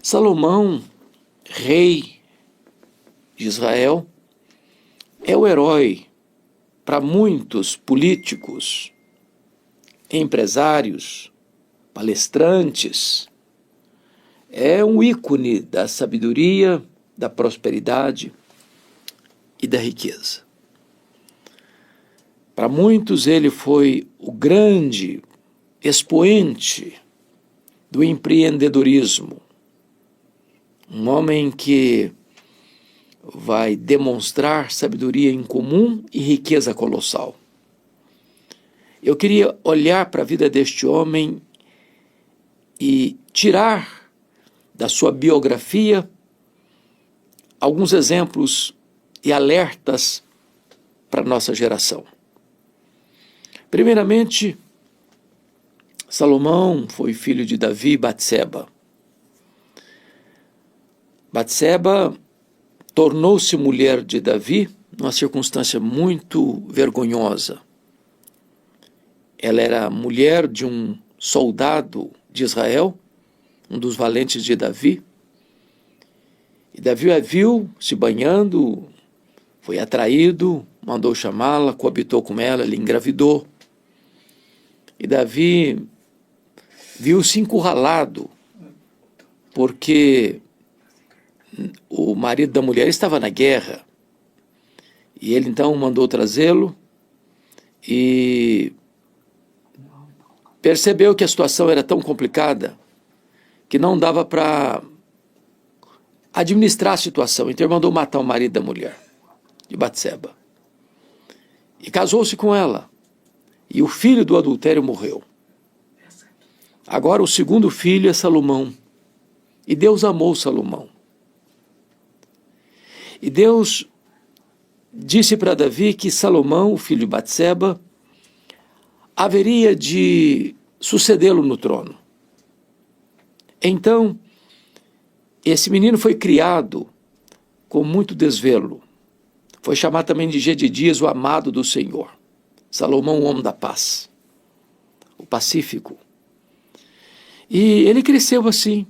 Salomão, rei de Israel, é o herói para muitos políticos, empresários, palestrantes. É um ícone da sabedoria, da prosperidade e da riqueza. Para muitos ele foi o grande expoente do empreendedorismo, um homem que vai demonstrar sabedoria incomum e riqueza colossal. Eu queria olhar para a vida deste homem e tirar da sua biografia alguns exemplos e alertas para a nossa geração. Primeiramente, Salomão foi filho de Davi e Batseba. Batseba tornou-se mulher de Davi numa circunstância muito vergonhosa. Ela era mulher de um soldado de Israel, um dos valentes de Davi. E Davi a viu se banhando, foi atraído, mandou chamá-la, coabitou com ela, lhe engravidou. E Davi viu-se encurralado, porque o marido da mulher estava na guerra. E ele então mandou trazê-lo e percebeu que a situação era tão complicada que não dava para administrar a situação. Então ele mandou matar o marido da mulher, de Batseba. E casou-se com ela. E o filho do adultério morreu. Agora o segundo filho é Salomão. E Deus amou Salomão. E Deus disse para Davi que Salomão, o filho de Batseba, haveria de sucedê-lo no trono. Então, esse menino foi criado com muito desvelo. Foi chamado também de Jedidias, o amado do Senhor. Salomão, o homem da paz, o pacífico. E ele cresceu assim,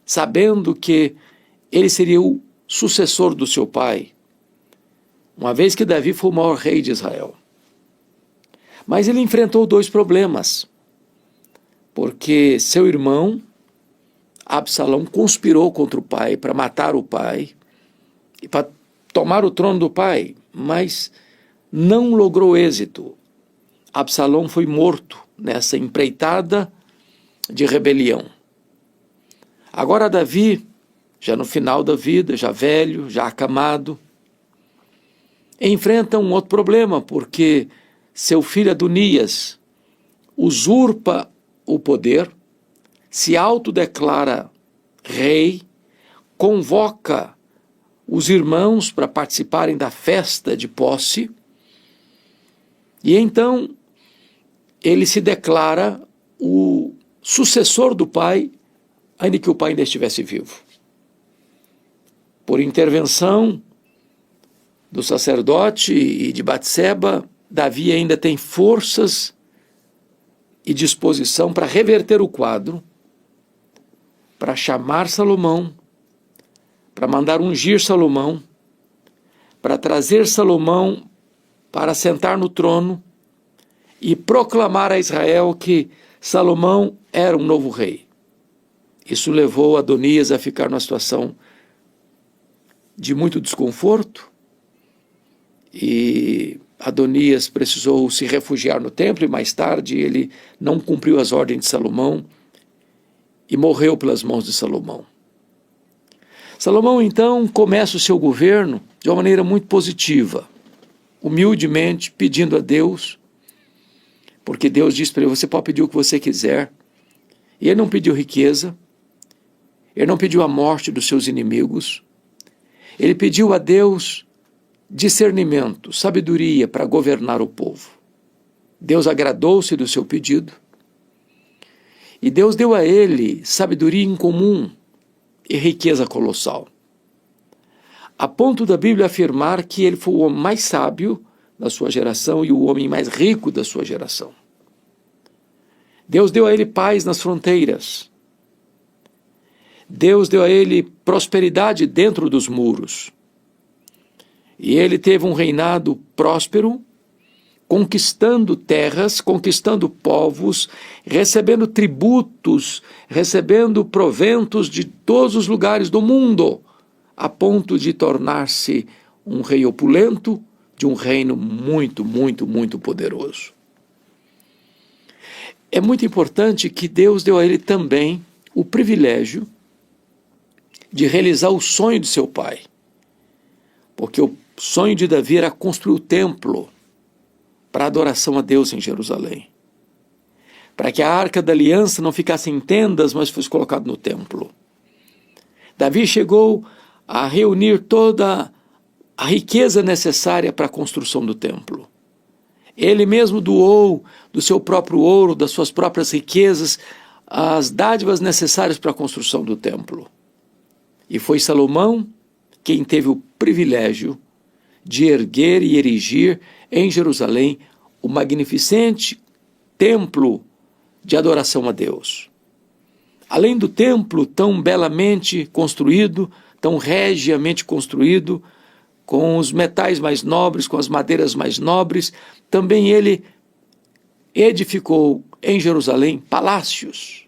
sabendo que ele seria o sucessor do seu pai, uma vez que Davi foi o maior rei de Israel. Mas ele enfrentou dois problemas, porque seu irmão, Absalão, conspirou contra o pai para matar o pai e para tomar o trono do pai, mas não logrou êxito. Absalão foi morto nessa empreitada de rebelião. Agora Davi, já no final da vida, já velho, já acamado, enfrenta um outro problema, porque seu filho Adonias usurpa o poder, se autodeclara rei, convoca os irmãos para participarem da festa de posse, e então ele se declara o sucessor do pai, ainda que o pai ainda estivesse vivo. Por intervenção do sacerdote e de Batseba, Davi ainda tem forças e disposição para reverter o quadro, para chamar Salomão, para mandar ungir Salomão, para trazer Salomão para sentar no trono e proclamar a Israel que Salomão era um novo rei. Isso levou Adonias a ficar numa situação de muito desconforto, e Adonias precisou se refugiar no templo, e mais tarde ele não cumpriu as ordens de Salomão e morreu pelas mãos de Salomão. Salomão então começa o seu governo de uma maneira muito positiva, humildemente pedindo a Deus, porque Deus disse para ele: você pode pedir o que você quiser. E ele não pediu riqueza, ele não pediu a morte dos seus inimigos, ele pediu a Deus discernimento, sabedoria para governar o povo. Deus agradou-se do seu pedido e Deus deu a ele sabedoria incomum e riqueza colossal, a ponto da Bíblia afirmar que ele foi o homem mais sábio da sua geração e o homem mais rico da sua geração. Deus deu a ele paz nas fronteiras. Deus deu a ele prosperidade dentro dos muros. E ele teve um reinado próspero, conquistando terras, conquistando povos, recebendo tributos, recebendo proventos de todos os lugares do mundo, a ponto de tornar-se um rei opulento de um reino muito, muito, muito poderoso. É muito importante que Deus deu a ele também o privilégio de realizar o sonho de seu pai, porque o sonho de Davi era construir o templo para adoração a Deus em Jerusalém, para que a Arca da Aliança não ficasse em tendas, mas fosse colocado no templo. Davi chegou a reunir toda a riqueza necessária para a construção do templo. Ele mesmo doou do seu próprio ouro, das suas próprias riquezas, as dádivas necessárias para a construção do templo. E foi Salomão quem teve o privilégio de erguer e erigir em Jerusalém o magnificente templo de adoração a Deus. Além do templo tão belamente construído, tão regiamente construído, com os metais mais nobres, com as madeiras mais nobres, também ele edificou em Jerusalém palácios,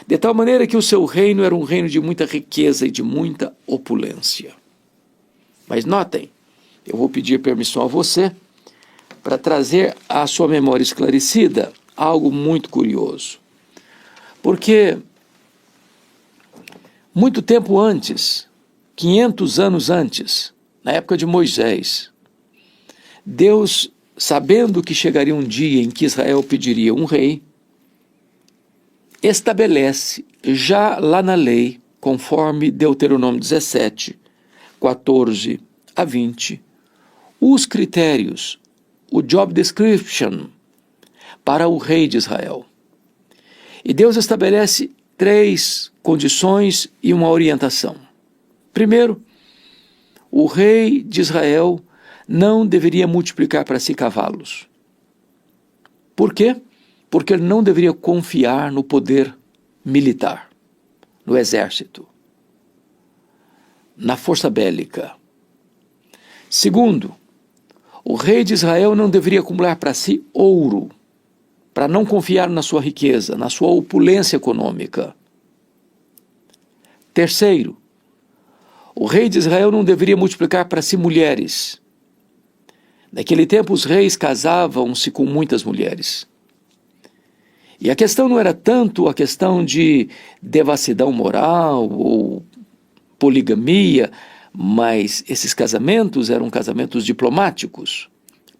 de tal maneira que o seu reino era um reino de muita riqueza e de muita opulência. Mas notem, eu vou pedir permissão a você para trazer à sua memória esclarecida algo muito curioso. Porque muito tempo antes, 500 anos antes, na época de Moisés, Deus, sabendo que chegaria um dia em que Israel pediria um rei, estabelece já lá na lei, conforme Deuteronômio 17, 14 a 20, os critérios, o job description para o rei de Israel. E Deus estabelece 3 condições e uma orientação. Primeiro, o rei de Israel não deveria multiplicar para si cavalos. Por quê? Porque ele não deveria confiar no poder militar, no exército, na força bélica. Segundo, o rei de Israel não deveria acumular para si ouro, para não confiar na sua riqueza, na sua opulência econômica. Terceiro, o rei de Israel não deveria multiplicar para si mulheres. Naquele tempo os reis casavam-se com muitas mulheres. E a questão não era tanto a questão de devassidão moral ou poligamia, mas esses casamentos eram casamentos diplomáticos,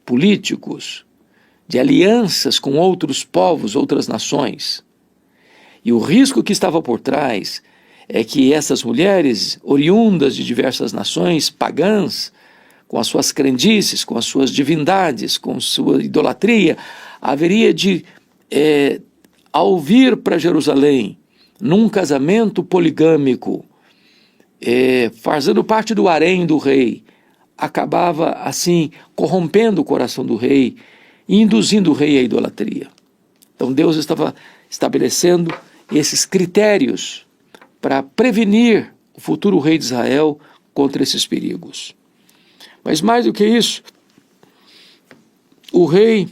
políticos, de alianças com outros povos, outras nações. E o risco que estava por trás é que essas mulheres, oriundas de diversas nações pagãs, com as suas crendices, com as suas divindades, com sua idolatria, haveria de, ao vir para Jerusalém, num casamento poligâmico, fazendo parte do harém do rei, acabava assim corrompendo o coração do rei e induzindo o rei à idolatria. Então Deus estava estabelecendo esses critérios para prevenir o futuro rei de Israel contra esses perigos. Mas mais do que isso, o rei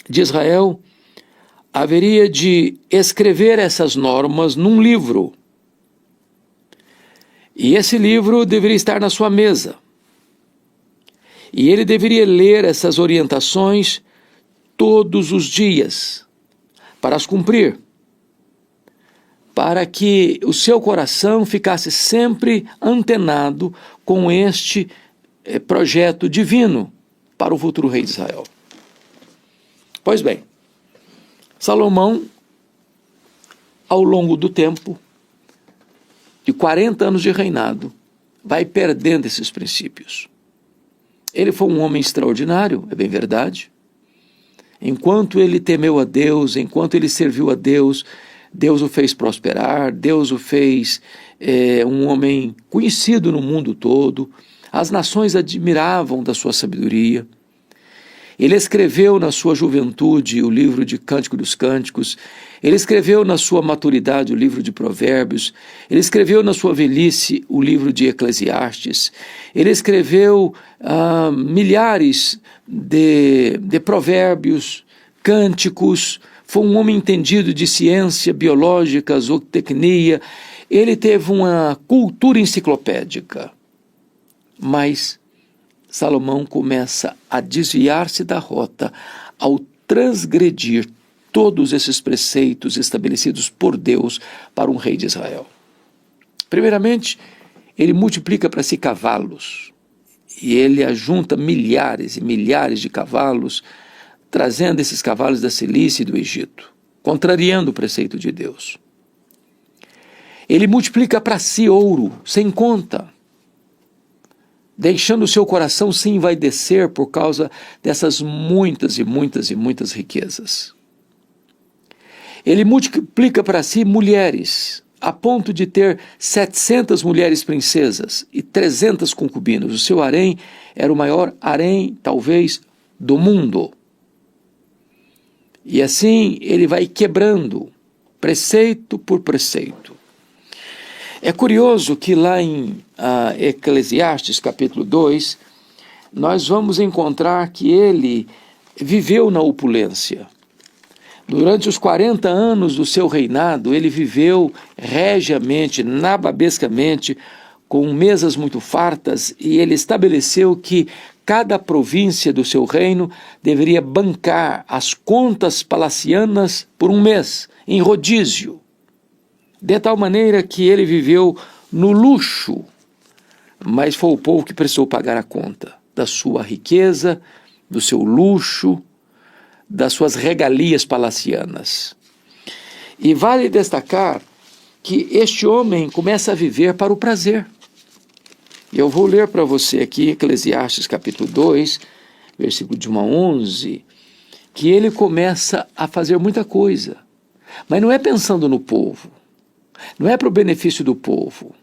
de Israel haveria de escrever essas normas num livro. E esse livro deveria estar na sua mesa. E ele deveria ler essas orientações todos os dias, para as cumprir, para que o seu coração ficasse sempre antenado com este projeto divino para o futuro rei de Israel. Pois bem, Salomão, ao longo do tempo, de 40 anos de reinado, vai perdendo esses princípios. Ele foi um homem extraordinário, é bem verdade. Enquanto ele temeu a Deus, enquanto ele serviu a Deus, Deus o fez prosperar, Deus o fez um homem conhecido no mundo todo. As nações admiravam da sua sabedoria. Ele escreveu na sua juventude o livro de Cântico dos Cânticos, Ele escreveu na sua maturidade o livro de Provérbios, ele escreveu na sua velhice o livro de Eclesiastes, ele escreveu milhares de provérbios, cânticos, foi um homem entendido de ciência biológica, zootecnia, ele teve uma cultura enciclopédica. Mas Salomão começa a desviar-se da rota ao transgredir todos esses preceitos estabelecidos por Deus para um rei de Israel. Primeiramente, ele multiplica para si cavalos, e ele ajunta milhares e milhares de cavalos, trazendo esses cavalos da Cilícia e do Egito, contrariando o preceito de Deus. Ele multiplica para si ouro, sem conta, deixando o seu coração se envaidecer por causa dessas muitas e muitas e muitas riquezas. Ele multiplica para si mulheres, a ponto de ter 700 mulheres princesas e 300 concubinas. O seu harém era o maior harém, talvez, do mundo. E assim ele vai quebrando preceito por preceito. É curioso que lá em Eclesiastes capítulo 2, nós vamos encontrar que ele viveu na opulência. Durante os 40 anos do seu reinado, ele viveu regiamente, nababescamente, com mesas muito fartas, e ele estabeleceu que cada província do seu reino deveria bancar as contas palacianas por um mês, em rodízio. De tal maneira que ele viveu no luxo, mas foi o povo que precisou pagar a conta da sua riqueza, do seu luxo, das suas regalias palacianas. E vale destacar que este homem começa a viver para o prazer. Eu vou ler para você aqui Eclesiastes capítulo 2, versículo de 1 a 11, que ele começa a fazer muita coisa, mas não é pensando no povo, não é para o benefício do povo,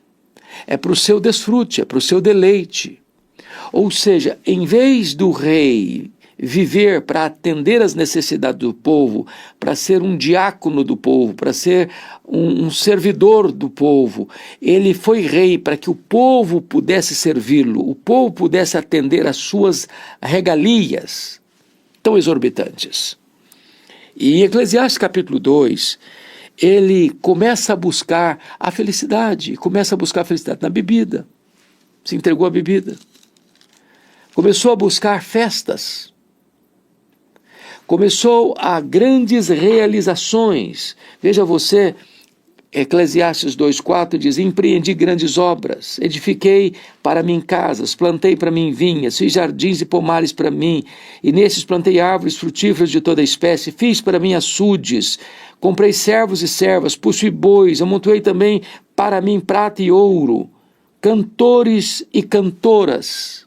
é para o seu desfrute, é para o seu deleite. Ou seja, em vez do rei viver para atender às necessidades do povo, para ser um diácono do povo, para ser um servidor do povo, ele foi rei para que o povo pudesse servi-lo, o povo pudesse atender às suas regalias tão exorbitantes. E em Eclesiastes capítulo 2, ele começa a buscar a felicidade na bebida, se entregou à bebida, começou a buscar festas, começou a grandes realizações. Veja você, Eclesiastes 2,4 diz: empreendi grandes obras, edifiquei para mim casas, plantei para mim vinhas, fiz jardins e pomares para mim, e nesses plantei árvores frutíferas de toda espécie, fiz para mim açudes, comprei servos e servas, possuí bois, amontoei também para mim prata e ouro, cantores e cantoras.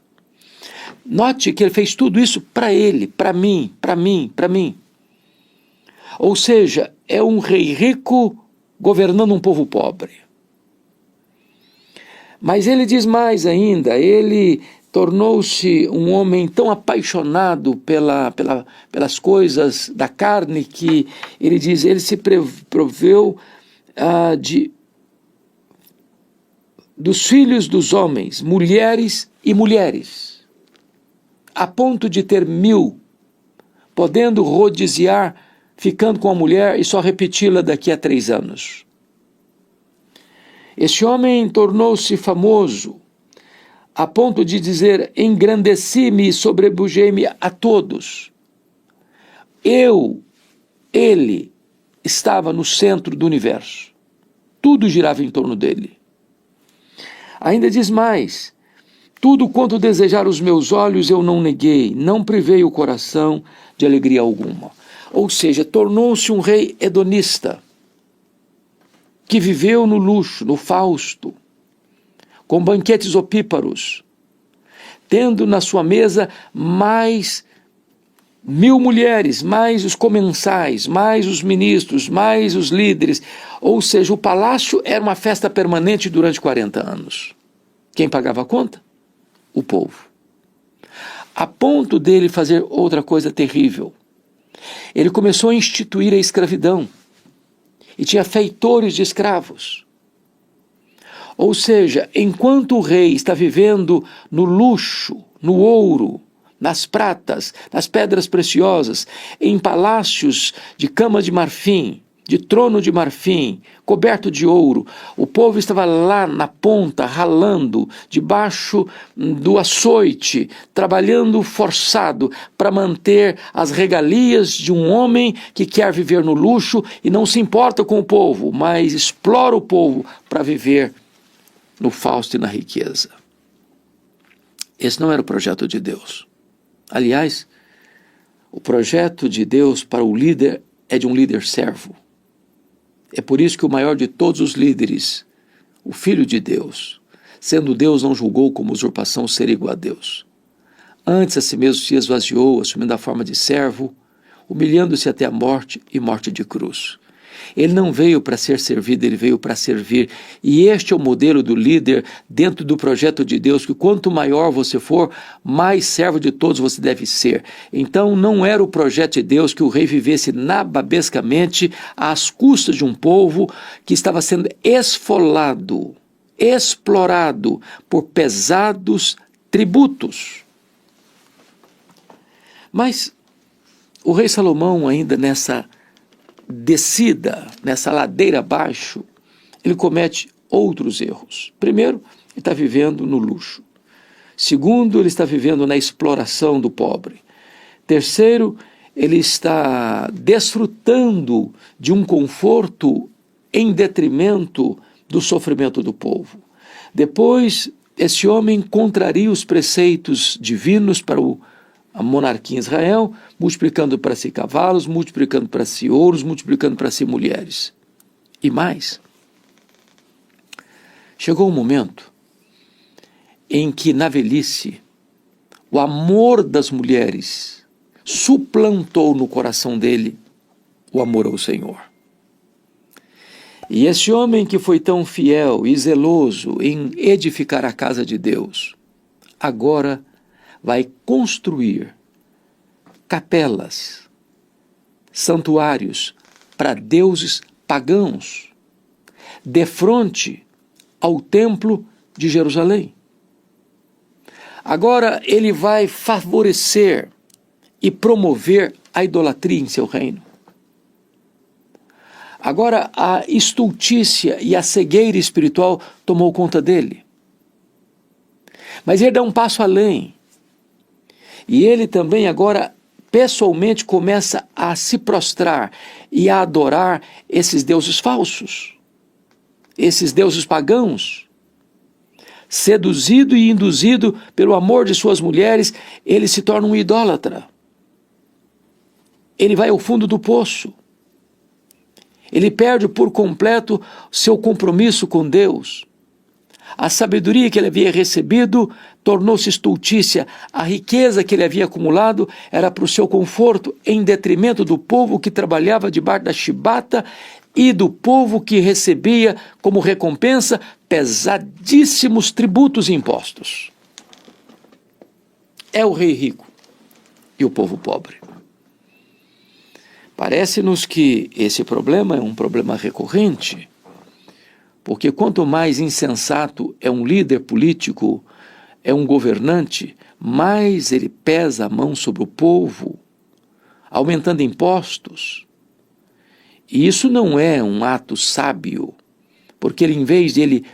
Note que ele fez tudo isso para ele, para mim, para mim, para mim. Ou seja, é um rei rico governando um povo pobre. Mas ele diz mais ainda, ele tornou-se um homem tão apaixonado pelas coisas da carne que ele diz, ele se proveu dos filhos dos homens, mulheres e mulheres, a ponto de ter 1000, podendo rodiziar, ficando com a mulher e só repeti-la daqui a 3 anos. Este homem tornou-se famoso, a ponto de dizer, engrandeci-me e sobrepujei-me a todos. Ele estava no centro do universo. Tudo girava em torno dele. Ainda diz mais, tudo quanto desejar os meus olhos eu não neguei, não privei o coração de alegria alguma. Ou seja, tornou-se um rei hedonista, que viveu no luxo, no fausto, com banquetes opíparos, tendo na sua mesa mais 1000 mulheres, mais os comensais, mais os ministros, mais os líderes. Ou seja, o palácio era uma festa permanente durante 40 anos. Quem pagava a conta? O povo. A ponto dele fazer outra coisa terrível. Ele começou a instituir a escravidão. e tinha feitores de escravos. Ou seja, enquanto o rei está vivendo no luxo, no ouro, nas pratas, nas pedras preciosas, em palácios de cama de marfim, de trono de marfim, coberto de ouro, o povo estava lá na ponta, ralando, debaixo do açoite, trabalhando forçado para manter as regalias de um homem que quer viver no luxo e não se importa com o povo, mas explora o povo para viver no fausto e na riqueza. Esse não era o projeto de Deus. Aliás, o projeto de Deus para o líder é de um líder servo. É por isso que o maior de todos os líderes, o Filho de Deus, sendo Deus, não julgou como usurpação ser igual a Deus. Antes a si mesmo se esvaziou, assumindo a forma de servo, humilhando-se até a morte e morte de cruz. Ele não veio para ser servido, ele veio para servir. E este é o modelo do líder dentro do projeto de Deus, que quanto maior você for, mais servo de todos você deve ser. Então não era o projeto de Deus que o rei vivesse nababescamente às custas de um povo que estava sendo esfolado, explorado por pesados tributos. Mas o rei Salomão, ainda nessa descida, nessa ladeira abaixo, ele comete outros erros. Primeiro, ele está vivendo no luxo. Segundo, ele está vivendo na exploração do pobre. Terceiro, ele está desfrutando de um conforto em detrimento do sofrimento do povo. Depois, esse homem contraria os preceitos divinos para a monarquia em Israel, multiplicando para si cavalos, multiplicando para si ouros, multiplicando para si mulheres. E mais, chegou um momento em que, na velhice, o amor das mulheres suplantou no coração dele o amor ao Senhor. E esse homem que foi tão fiel e zeloso em edificar a casa de Deus, agora vai construir capelas, santuários para deuses pagãos, defronte ao templo de Jerusalém. Agora ele vai favorecer e promover a idolatria em seu reino. Agora a estultícia e a cegueira espiritual tomou conta dele. Mas ele dá um passo além. E ele também agora pessoalmente começa a se prostrar e a adorar esses deuses falsos, esses deuses pagãos. Seduzido e induzido pelo amor de suas mulheres, ele se torna um idólatra. Ele vai ao fundo do poço. Ele perde por completo seu compromisso com Deus. A sabedoria que ele havia recebido tornou-se estultícia. A riqueza que ele havia acumulado era para o seu conforto, em detrimento do povo que trabalhava debaixo da chibata e do povo que recebia como recompensa pesadíssimos tributos e impostos. É o rei rico e o povo pobre. Parece-nos que esse problema é um problema recorrente, porque quanto mais insensato é um líder político, é um governante, mais ele pesa a mão sobre o povo, aumentando impostos. E isso não é um ato sábio, porque ele, em vez de ele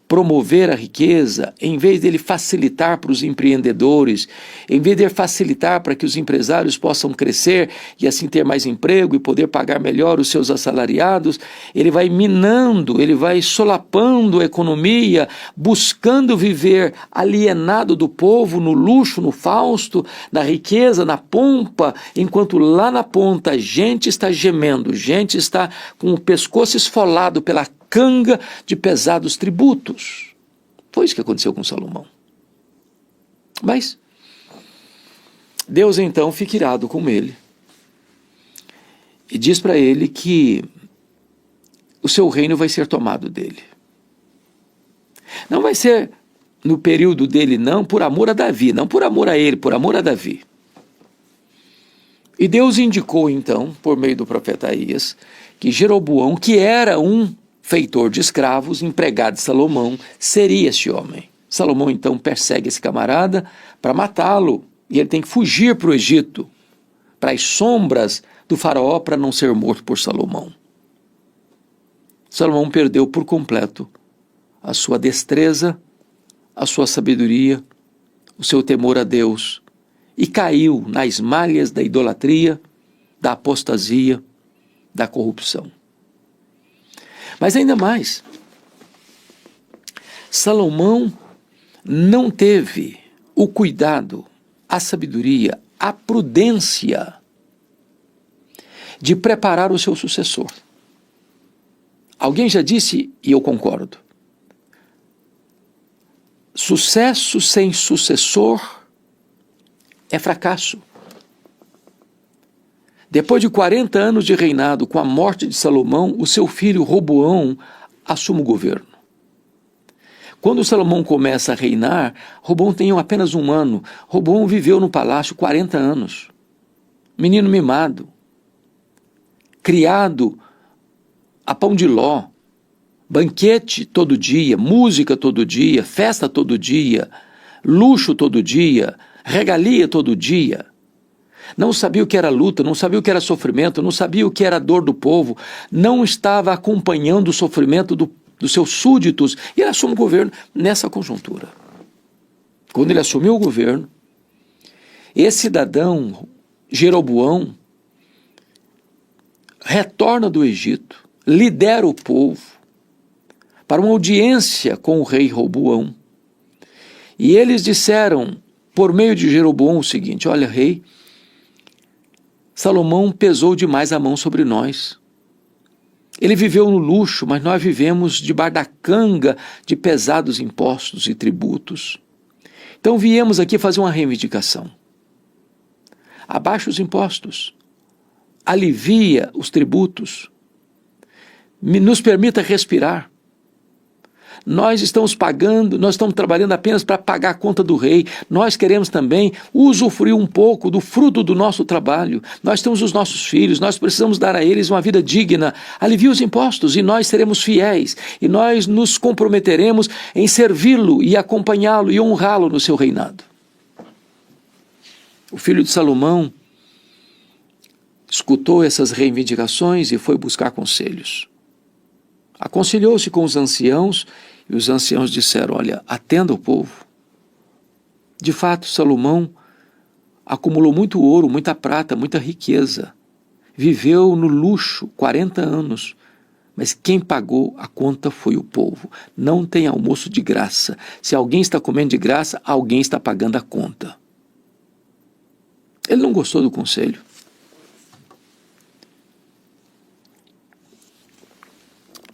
promover a riqueza, em vez dele facilitar para os empreendedores, em vez de facilitar para que os empresários possam crescer e assim ter mais emprego e poder pagar melhor os seus assalariados, ele vai minando, ele vai solapando a economia, buscando viver alienado do povo no luxo, no fausto, na riqueza, na pompa, enquanto lá na ponta gente está gemendo, gente está com o pescoço esfolado pela canga de pesados tributos. Foi isso que aconteceu com Salomão. Mas Deus então fica irado com ele e diz para ele que o seu reino vai ser tomado dele. Não vai ser no período dele, não, por amor a Davi, não por amor a ele, por amor a Davi. E Deus indicou então, por meio do profeta Aías, que Jeroboão, que era um feitor de escravos, empregado de Salomão, seria esse homem. Salomão então persegue esse camarada para matá-lo, e ele tem que fugir para o Egito, para as sombras do faraó, para não ser morto por Salomão. Salomão perdeu por completo a sua destreza, a sua sabedoria, o seu temor a Deus, e caiu nas malhas da idolatria, da apostasia, da corrupção. Mas ainda mais, Salomão não teve o cuidado, a sabedoria, a prudência de preparar o seu sucessor. Alguém já disse, e eu concordo, sucesso sem sucessor é fracasso. Depois de 40 anos de reinado, com a morte de Salomão, o seu filho Roboão assume o governo. Quando Salomão começa a reinar, Roboão tem apenas 1 ano. Roboão viveu no palácio 40 anos. Menino mimado, criado a pão de ló, banquete todo dia, música todo dia, festa todo dia, luxo todo dia, regalia todo dia. Não sabia o que era luta, não sabia o que era sofrimento, não sabia o que era a dor do povo, não estava acompanhando o sofrimento dos seus súditos, e ele assume o governo nessa conjuntura. Quando ele assumiu o governo, esse cidadão, Jeroboão, retorna do Egito, lidera o povo para uma audiência com o rei Roboão. E eles disseram, por meio de Jeroboão, o seguinte: olha, rei, Salomão pesou demais a mão sobre nós. Ele viveu no luxo, mas nós vivemos debaixo da canga de pesados impostos e tributos. Então viemos aqui fazer uma reivindicação. Abaixa os impostos, alivia os tributos, nos permita respirar. Nós estamos pagando, nós estamos trabalhando apenas para pagar a conta do rei. Nós queremos também usufruir um pouco do fruto do nosso trabalho. Nós temos os nossos filhos, nós precisamos dar a eles uma vida digna. Alivie os impostos e nós seremos fiéis. E nós nos comprometeremos em servi-lo e acompanhá-lo e honrá-lo no seu reinado. O filho de Salomão escutou essas reivindicações e foi buscar conselhos. Aconselhou-se com os anciãos, e os anciãos disseram: olha, atenda o povo. De fato, Salomão acumulou muito ouro, muita prata, muita riqueza. Viveu no luxo 40 anos, mas quem pagou a conta foi o povo. Não tem almoço de graça. Se alguém está comendo de graça, alguém está pagando a conta. Ele não gostou do conselho.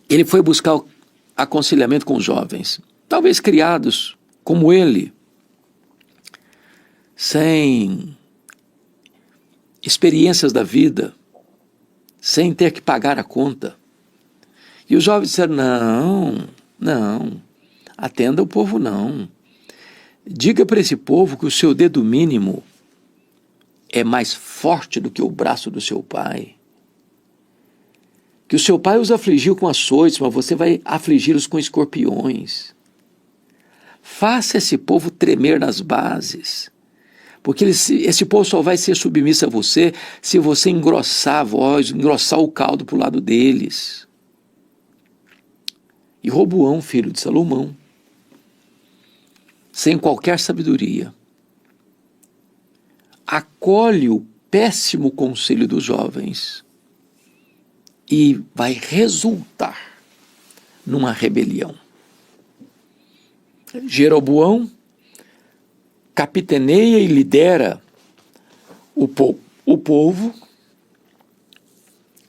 Ele foi buscar aconselhamento com os jovens, talvez criados como ele, sem experiências da vida, sem ter que pagar a conta. E os jovens disseram: não, atenda o povo não. Diga para esse povo que o seu dedo mínimo é mais forte do que o braço do seu pai. Que o seu pai os afligiu com açoites, mas você vai afligi-los com escorpiões. Faça esse povo tremer nas bases, porque esse povo só vai ser submisso a você se você engrossar a voz, engrossar o caldo para o lado deles. E Roboão, filho de Salomão, sem qualquer sabedoria, acolhe o péssimo conselho dos jovens e vai resultar numa rebelião. Jeroboão capitaneia e lidera o povo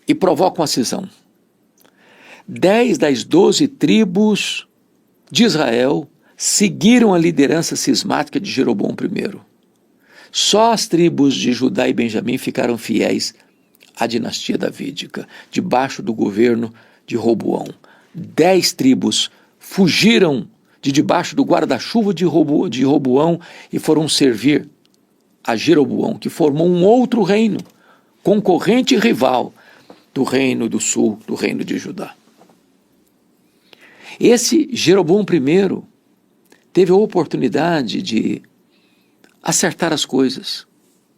e provoca uma cisão. 10 das 12 tribos de Israel seguiram a liderança cismática de Jeroboão I. Só as tribos de Judá e Benjamim ficaram fiéis à dinastia davídica, debaixo do governo de Roboão. 10 tribos fugiram de debaixo do guarda-chuva de Roboão e foram servir a Jeroboão, que formou um outro reino, concorrente e rival, do reino do sul, do reino de Judá. Esse Jeroboão I teve a oportunidade de acertar as coisas,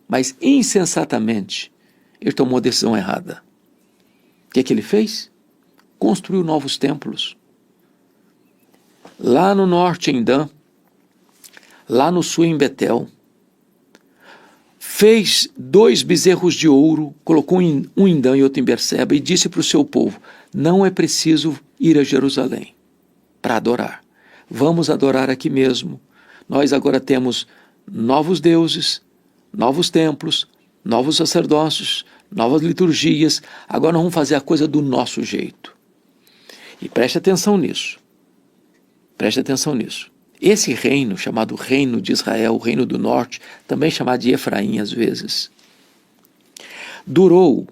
mas insensatamente ele tomou a decisão errada. O que ele fez? Construiu novos templos. Lá no norte em Dan, lá no sul em Betel. Fez 2 bezerros de ouro, colocou um em Dan e outro em Berseba e disse para o seu povo: não é preciso ir a Jerusalém para adorar. Vamos adorar aqui mesmo. Nós agora temos novos deuses, novos templos, novos sacerdócios, novas liturgias. Agora nós vamos fazer a coisa do nosso jeito. E preste atenção nisso. Preste atenção nisso. Esse reino, chamado Reino de Israel, o Reino do Norte, também chamado de Efraim às vezes, durou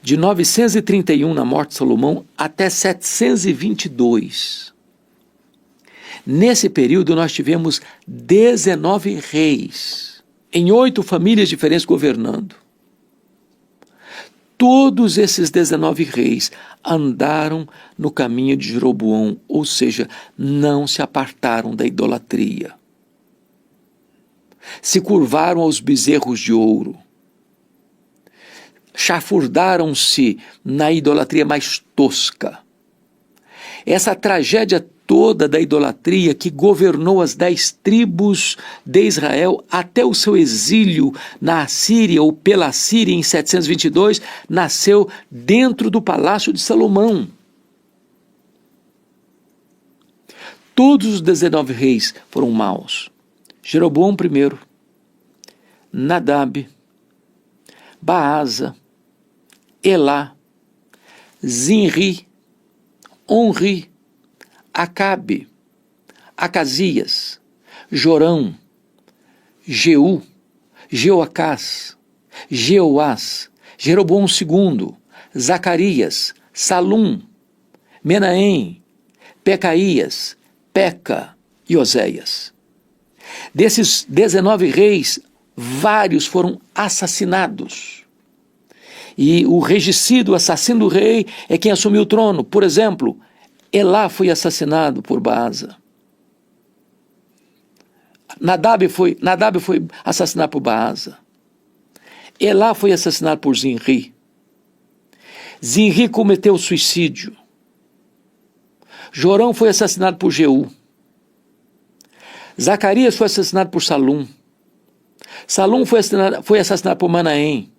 de 931, na morte de Salomão, até 722. Nesse período nós tivemos 19 reis, em 8 famílias diferentes governando. Todos esses 19 reis andaram no caminho de Jeroboão, ou seja, não se apartaram da idolatria. Se curvaram aos bezerros de ouro. Chafurdaram-se na idolatria mais tosca. Essa tragédia toda da idolatria que governou as 10 tribos de Israel até o seu exílio na Assíria ou pela Assíria em 722, nasceu dentro do palácio de Salomão. Todos os 19 reis foram maus. Jeroboão I, Nadab, Baasa, Elá, Zinri, Onri, Acabe, Acasias, Jorão, Jeú, Jeoacás, Jeoás, Jeroboão II, Zacarias, Salum, Menahem, Pecaías, Peca e Oséias. Desses 19 reis, vários foram assassinados. E o regicida, o assassino do rei, é quem assumiu o trono. Por exemplo, Elá foi assassinado por Baasa. Nadab foi assassinado por Baasa. Elá foi assassinado por Zinri. Zinri cometeu suicídio. Jorão foi assassinado por Jeú. Zacarias foi assassinado por Salum. Salum foi assassinado por Menahem.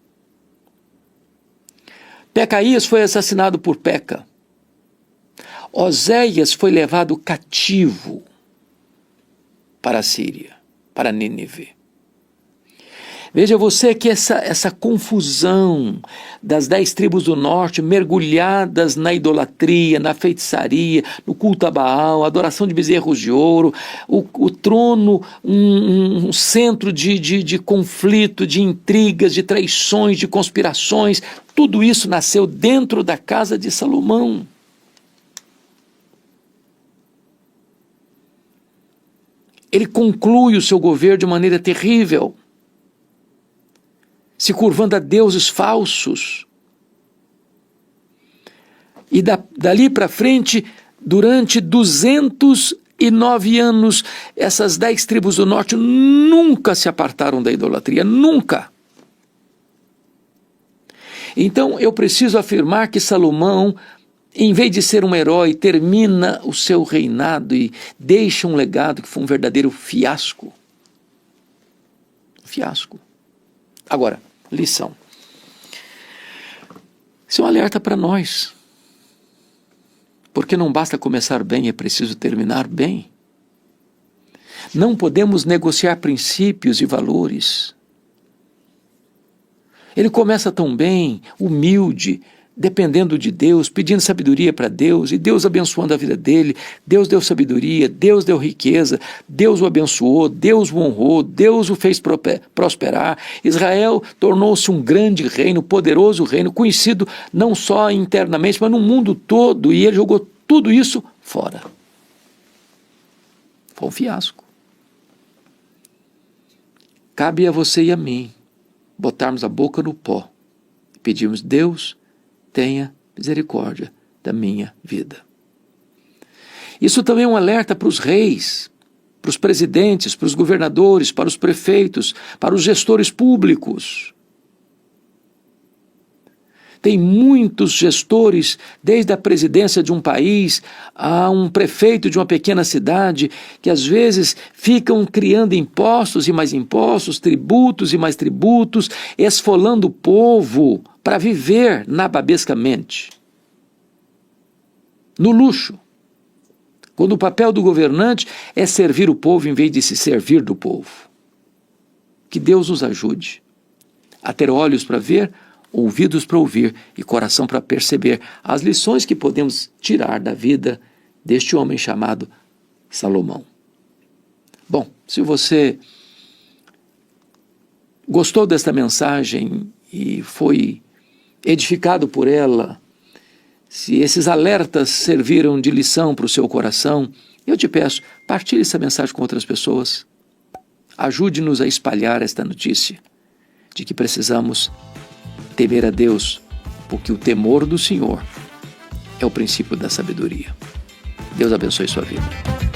Pecaías foi assassinado por Peca. Oséias foi levado cativo para a Síria, para Nínive. Veja você que essa confusão das 10 tribos do norte, mergulhadas na idolatria, na feitiçaria, no culto a Baal, adoração de bezerros de ouro, o trono, um centro de conflito, de intrigas, de traições, de conspirações, tudo isso nasceu dentro da casa de Salomão. Ele conclui o seu governo de maneira terrível, se curvando a deuses falsos. E dali para frente, durante 209 anos, essas 10 tribos do norte nunca se apartaram da idolatria, nunca. Então eu preciso afirmar que Salomão, em vez de ser um herói, termina o seu reinado e deixa um legado que foi um verdadeiro fiasco. Fiasco. Agora, lição. Isso é um alerta para nós. Porque não basta começar bem, é preciso terminar bem. Não podemos negociar princípios e valores. Ele começa tão bem, humilde, dependendo de Deus, pedindo sabedoria para Deus, e Deus abençoando a vida dele. Deus deu sabedoria, Deus deu riqueza, Deus o abençoou, Deus o honrou, Deus o fez prosperar. Israel tornou-se um grande reino, poderoso reino, conhecido não só internamente, mas no mundo todo, e ele jogou tudo isso fora. Foi um fiasco. Cabe a você e a mim botarmos a boca no pó e pedirmos: Deus, tenha misericórdia da minha vida. Isso também é um alerta para os reis, para os presidentes, para os governadores, para os prefeitos, para os gestores públicos. Tem muitos gestores, desde a presidência de um país a um prefeito de uma pequena cidade, que às vezes ficam criando impostos e mais impostos, tributos e mais tributos, esfolando o povo para viver nababescamente, no luxo. Quando o papel do governante é servir o povo em vez de se servir do povo. Que Deus nos ajude a ter olhos para ver, ouvidos para ouvir e coração para perceber as lições que podemos tirar da vida deste homem chamado Salomão. Bom, se você gostou desta mensagem e foi edificado por ela, se esses alertas serviram de lição para o seu coração, eu te peço, partilhe essa mensagem com outras pessoas. Ajude-nos a espalhar esta notícia de que precisamos temer a Deus, porque o temor do Senhor é o princípio da sabedoria. Deus abençoe sua vida.